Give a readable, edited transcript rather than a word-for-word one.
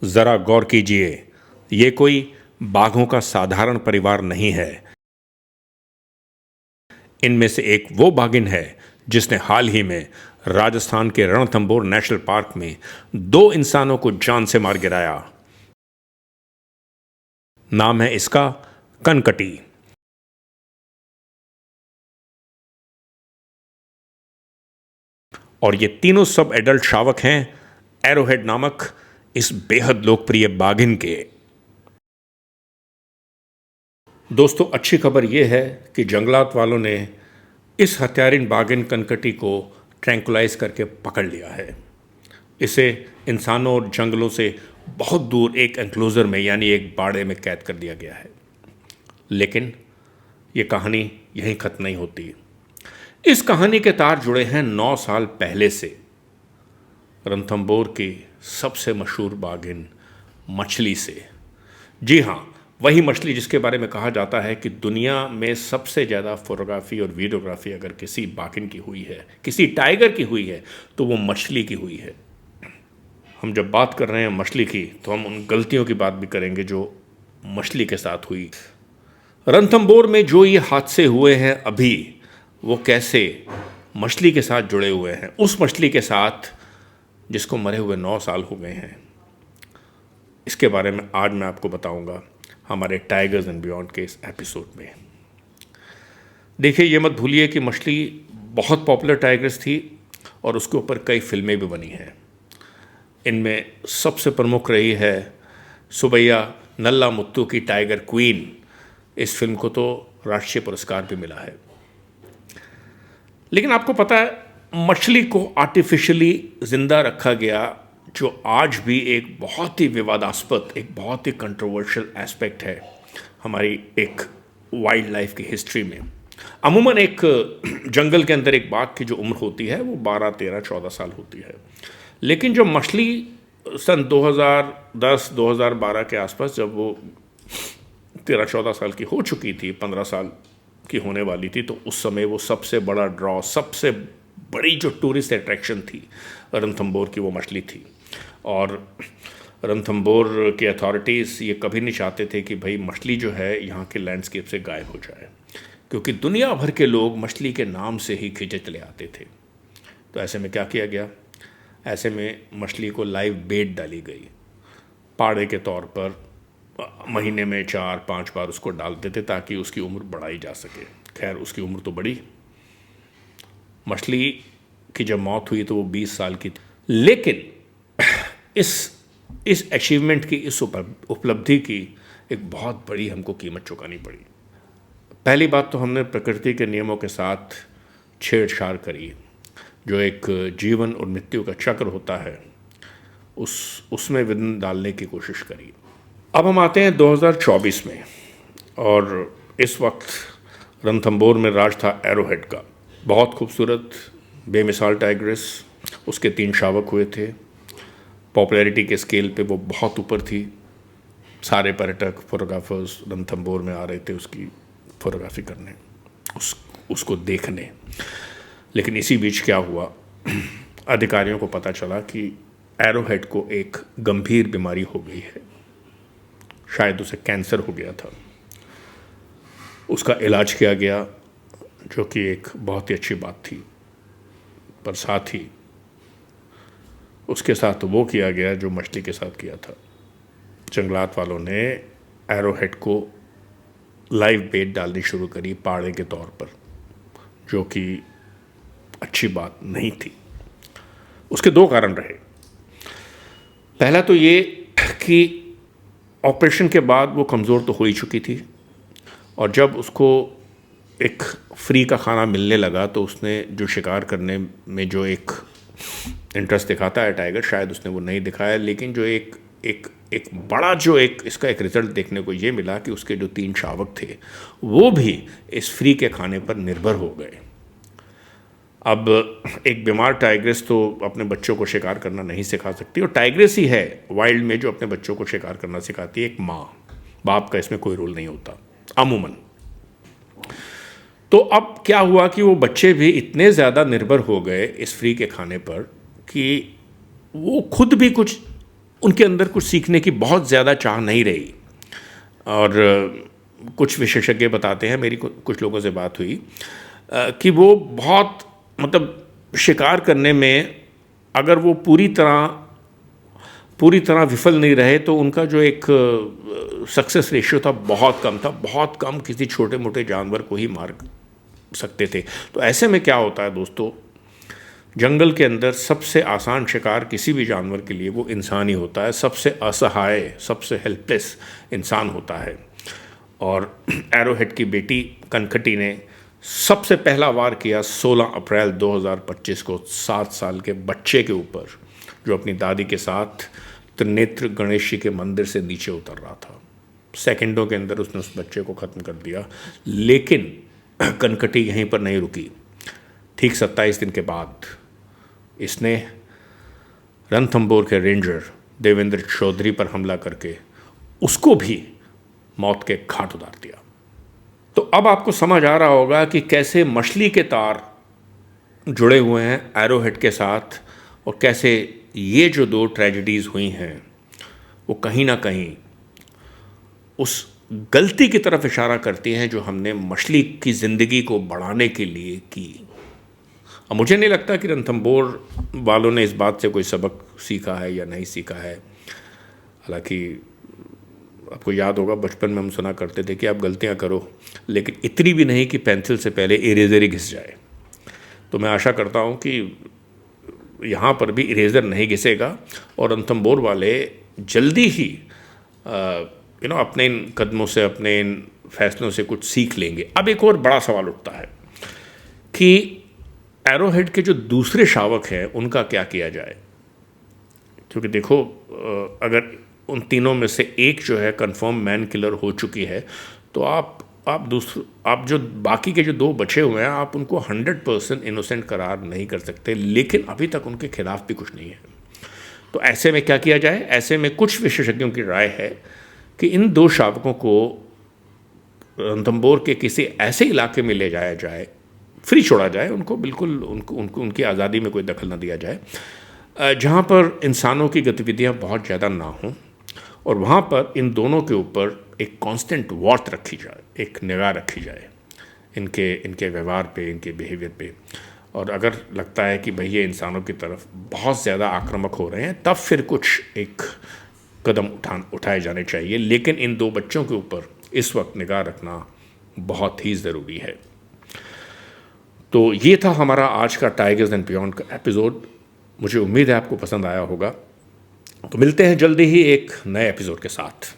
जरा गौर कीजिए, ये कोई बाघों का साधारण परिवार नहीं है। इनमें से एक वो बाघिन है जिसने हाल ही में राजस्थान के रणथंभौर नेशनल पार्क में 2 इंसानों को जान से मार गिराया। नाम है इसका कनकटी। और ये तीनों सब एडल्ट शावक हैं एरोहेड नामक इस बेहद लोकप्रिय बाघिन के। दोस्तों, अच्छी खबर यह है कि जंगलात वालों ने इस हत्यारिन बाघिन कनकटी को ट्रैंकुलाइज करके पकड़ लिया है। इसे इंसानों और जंगलों से बहुत दूर एक एंक्लोजर में यानी एक बाड़े में कैद कर दिया गया है। लेकिन ये कहानी यहीं खत्म नहीं होती। इस कहानी के तार जुड़े हैं 9 साल पहले से रणथंभौर की सबसे मशहूर बाघिन मछली से। जी हाँ, वही मछली जिसके बारे में कहा जाता है कि दुनिया में सबसे ज़्यादा फोटोग्राफी और वीडियोग्राफी अगर किसी बाघिन की हुई है, किसी टाइगर की हुई है, तो वो मछली की हुई है। हम जब बात कर रहे हैं मछली की, तो हम उन गलतियों की बात भी करेंगे जो मछली के साथ हुई। रणथंभौर में जो ये हादसे हुए हैं अभी, वो कैसे मछली के साथ जुड़े हुए हैं, उस मछली के साथ जिसको मरे हुए 9 साल हो गए हैं। इसके बारे में आज मैं आपको बताऊंगा हमारे टाइगर्स एंड बियॉन्ड के इस एपिसोड में। देखिए, ये मत भूलिए कि मछली बहुत पॉपुलर टाइगर्स थी और उसके ऊपर कई फिल्में भी बनी हैं। इनमें सबसे प्रमुख रही है सुबैया नल्ला मुत्तू की टाइगर क्वीन। इस फिल्म को तो राष्ट्रीय पुरस्कार भी मिला है। लेकिन आपको पता है, मछली को आर्टिफिशियली जिंदा रखा गया, जो आज भी एक बहुत ही विवादास्पद, एक बहुत ही कंट्रोवर्शियल एस्पेक्ट है हमारी एक वाइल्ड लाइफ की हिस्ट्री में। अमूमन एक जंगल के अंदर एक बाघ की जो उम्र होती है वो 12, 13, 14 साल होती है। लेकिन जो मछली सन 2010-2012 के आसपास, जब वो 13-14 साल की हो चुकी थी, 15 साल की होने वाली थी, तो उस समय वो सबसे बड़ा ड्रॉ, सबसे बड़ी जो टूरिस्ट अट्रैक्शन थी रणथंभौर की, वो मछली थी। और रणथंभौर की अथॉरिटीज़ ये कभी नहीं चाहते थे कि भाई मछली जो है यहाँ के लैंडस्केप से गायब हो जाए, क्योंकि दुनिया भर के लोग मछली के नाम से ही खींचे चले आते थे। तो ऐसे में क्या किया गया? ऐसे में मछली को लाइव बेट डाली गई। पाड़े के तौर पर महीने में 4-5 बार उसको डालते थे ताकि उसकी उम्र बढ़ाई जा सके। खैर, उसकी उम्र तो बढ़ी। मछली की जब मौत हुई तो वो 20 साल की थी। लेकिन इस अचीवमेंट की, इस उपलब्धि की एक बहुत बड़ी हमको कीमत चुकानी पड़ी। पहली बात तो हमने प्रकृति के नियमों के साथ छेड़छाड़ करी। जो एक जीवन और मृत्यु का चक्र होता है, उसमें विघ्न डालने की कोशिश करी। अब हम आते हैं 2024 में, और इस वक्त रणथंभौर में राज था एरोहेड का। बहुत खूबसूरत बेमिसाल टाइग्रेस, उसके 3 शावक हुए थे। पॉपुलैरिटी के स्केल पे वो बहुत ऊपर थी। सारे पर्यटक, फोटोग्राफर्स रणथंभौर में आ रहे थे उसकी फोटोग्राफी करने, उसको देखने। लेकिन इसी बीच क्या हुआ, अधिकारियों को पता चला कि एरोहेड को एक गंभीर बीमारी हो गई है। शायद उसे कैंसर हो गया था। उसका इलाज किया गया, जो कि एक बहुत ही अच्छी बात थी। पर साथ ही उसके साथ वो किया गया जो मछली के साथ किया था। जंगलात वालों ने एरोहेड को लाइव बेट डालनी शुरू करी पाड़े के तौर पर, जो कि अच्छी बात नहीं थी। उसके 2 कारण रहे। पहला तो ये कि ऑपरेशन के बाद वो कमज़ोर तो हो ही चुकी थी, और जब उसको एक फ्री का खाना मिलने लगा तो उसने जो शिकार करने में जो एक इंटरेस्ट दिखाता है टाइगर, शायद उसने वो नहीं दिखाया। लेकिन जो एक बड़ा जो इसका एक रिजल्ट देखने को ये मिला कि उसके जो 3 शावक थे वो भी इस फ्री के खाने पर निर्भर हो गए। अब एक बीमार टाइग्रेस तो अपने बच्चों को शिकार करना नहीं सिखा सकती, और टाइग्रेस ही है वाइल्ड में जो अपने बच्चों को शिकार करना सिखाती है। एक माँ, बाप का इसमें कोई रोल नहीं होता अमूमन। तो अब क्या हुआ कि वो बच्चे भी इतने ज़्यादा निर्भर हो गए इस फ्री के खाने पर कि वो खुद भी कुछ उनके अंदर कुछ सीखने की बहुत ज़्यादा चाह नहीं रही। और कुछ विशेषज्ञ बताते हैं, मेरी कुछ लोगों से बात हुई कि वो बहुत मतलब शिकार करने में अगर वो पूरी तरह विफल नहीं रहे तो उनका जो एक सक्सेस रेशियो था बहुत कम था, बहुत कम किसी छोटे मोटे जानवर को ही मार सकते थे। तो ऐसे में क्या होता है दोस्तों, जंगल के अंदर सबसे आसान शिकार किसी भी जानवर के लिए वो इंसान ही होता है। सबसे असहाय, सबसे हेल्पलेस इंसान होता है। और एरोहेड की बेटी कनकटी ने सबसे पहला वार किया 16 अप्रैल 2025 को 7 साल के बच्चे के ऊपर, जो अपनी दादी के साथ त्रिनेत्र गणेश जी के मंदिर से नीचे उतर रहा था। सेकंडों के अंदर उसने उस बच्चे को ख़त्म कर दिया। लेकिन कनकटी यहीं पर नहीं रुकी। ठीक 27 दिन के बाद इसने रणथंबोर के रेंजर देवेंद्र चौधरी पर हमला करके उसको भी मौत के घाट उतार दिया। तो अब आपको समझ आ रहा होगा कि कैसे मछली के तार जुड़े हुए हैं एरोहेड के साथ, और कैसे ये जो दो ट्रेजेडीज़ हुई हैं वो कहीं ना कहीं उस गलती की तरफ इशारा करती हैं जो हमने मछली की ज़िंदगी को बढ़ाने के लिए की। अब मुझे नहीं लगता कि रणथंबोर वालों ने इस बात से कोई सबक सीखा है या नहीं सीखा है। हालांकि आपको याद होगा बचपन में हम सुना करते थे कि आप गलतियां करो, लेकिन इतनी भी नहीं कि पेंसिल से पहले इरेजर ही घिस जाए। तो मैं आशा करता हूं कि यहाँ पर भी इरेजर नहीं घिसेगा और रणथंबोर वाले जल्दी ही अपने इन कदमों से, अपने इन फैसलों से कुछ सीख लेंगे। अब एक और बड़ा सवाल उठता है कि एरोहेड के जो दूसरे शावक हैं उनका क्या किया जाए, क्योंकि देखो अगर उन तीनों में से एक जो है कंफर्म मैन किलर हो चुकी है, तो आप जो बाकी के जो दो बचे हुए हैं आप उनको 100% इनोसेंट करार नहीं कर सकते। लेकिन अभी तक उनके खिलाफ भी कुछ नहीं है। तो ऐसे में क्या किया जाए? ऐसे में कुछ विशेषज्ञों की राय है कि इन दो शावकों को रणथंबोर के किसी ऐसे इलाके में ले जाया जाए, फ्री छोड़ा जाए उनको, बिल्कुल उनकी आज़ादी में कोई दखल न दिया जाए, जहाँ पर इंसानों की गतिविधियाँ बहुत ज़्यादा ना हों, और वहाँ पर इन दोनों के ऊपर एक कांस्टेंट वॉच रखी जाए, एक निगाह रखी जाए इनके व्यवहार पे, इनके बिहेवियर पे। और अगर लगता है कि भई ये इंसानों की तरफ बहुत ज़्यादा आक्रामक हो रहे हैं, तब फिर कुछ एक कदम उठाए जाने चाहिए। लेकिन इन दो बच्चों के ऊपर इस वक्त निगाह रखना बहुत ही ज़रूरी है। तो ये था हमारा आज का टाइगर्स एंड बियॉन्ड का एपिसोड। मुझे उम्मीद है आपको पसंद आया होगा। तो मिलते हैं जल्दी ही एक नए एपिसोड के साथ।